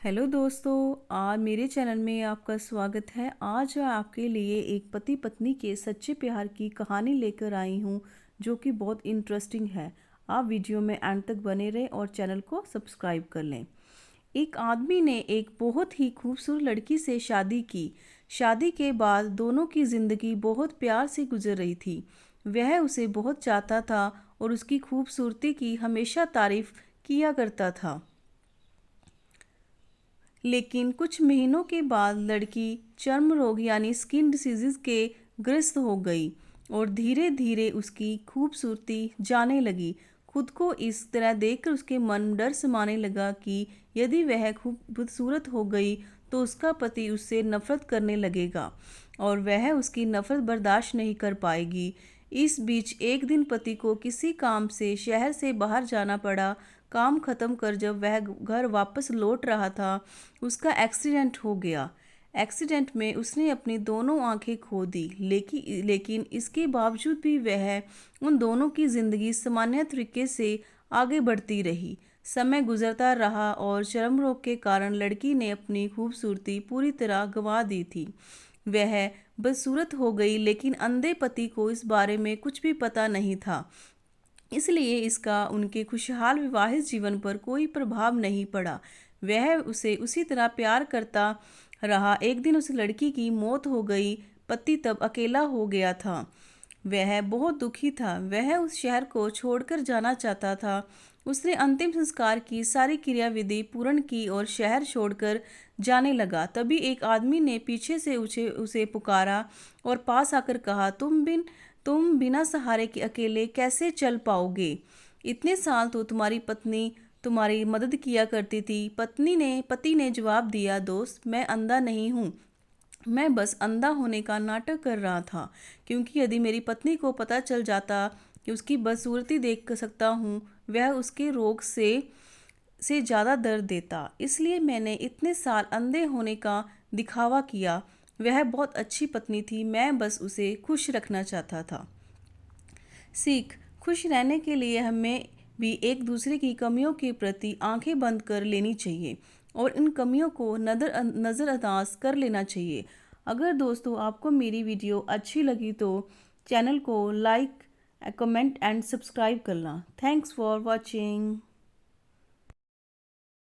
Hello दोस्तों, आज मेरे चैनल में आपका स्वागत है। आज मैं आपके लिए एक पति पत्नी के सच्चे प्यार की कहानी लेकर आई हूँ जो कि बहुत इंटरेस्टिंग है। आप वीडियो में एंड तक बने रहें और चैनल को सब्सक्राइब कर लें। एक आदमी ने एक बहुत ही खूबसूरत लड़की से शादी की। शादी के बाद दोनों की ज़िंदगी बहुत प्यार से गुजर रही थी। वह उसे बहुत चाहता था और उसकी खूबसूरती की हमेशा तारीफ किया करता था। लेकिन कुछ महीनों के बाद लड़की चर्म रोग यानी स्किन डिसीज़ के ग्रस्त हो गई और धीरे धीरे उसकी खूबसूरती जाने लगी। खुद को इस तरह देखकर उसके मन डर समाने लगा कि यदि वह खूबसूरत हो गई तो उसका पति उससे नफरत करने लगेगा और वह उसकी नफरत बर्दाश्त नहीं कर पाएगी। इस बीच एक दिन पति को किसी काम से शहर से बाहर जाना पड़ा। काम खत्म कर जब वह घर वापस लौट रहा था, उसका एक्सीडेंट हो गया। एक्सीडेंट में उसने अपनी दोनों आंखें खो दी, लेकिन इसके बावजूद भी वह उन दोनों की ज़िंदगी सामान्य तरीके से आगे बढ़ती रही। समय गुजरता रहा और चर्म रोग के कारण लड़की ने अपनी खूबसूरती पूरी तरह गंवा दी थी। वह बदसूरत हो गई, लेकिन अंधे पति को इस बारे में कुछ भी पता नहीं था। इसलिए इसका उनके खुशहाल विवाहित जीवन पर कोई प्रभाव नहीं पड़ा। वह उसे उसी तरह प्यार करता रहा। एक दिन उस लड़की की मौत हो गई। पति तब अकेला हो गया था। वह बहुत दुखी था। वह उस शहर को छोड़कर जाना चाहता था। उसने अंतिम संस्कार की सारी क्रियाविधि पूर्ण की और शहर छोड़कर जाने लगा। तभी एक आदमी ने पीछे से उसे पुकारा और पास आकर कहा, तुम बिना सहारे के अकेले कैसे चल पाओगे? इतने साल तो तुम्हारी पत्नी तुम्हारी मदद किया करती थी। पति ने जवाब दिया, दोस्त, मैं अंधा नहीं हूँ। मैं बस अंधा होने का नाटक कर रहा था, क्योंकि यदि मेरी पत्नी को पता चल जाता कि उसकी बदसूरती देख सकता हूँ, वह उसके रोग से ज़्यादा दर्द देता। इसलिए मैंने इतने साल अंधे होने का दिखावा किया। वह बहुत अच्छी पत्नी थी, मैं बस उसे खुश रखना चाहता था। सीख: खुश रहने के लिए हमें भी एक दूसरे की कमियों के प्रति आंखें बंद कर लेनी चाहिए और इन कमियों को नज़रअंदाज कर लेना चाहिए। अगर दोस्तों आपको मेरी वीडियो अच्छी लगी तो चैनल को लाइक, कमेंट एंड सब्सक्राइब करना। Thanks for watching.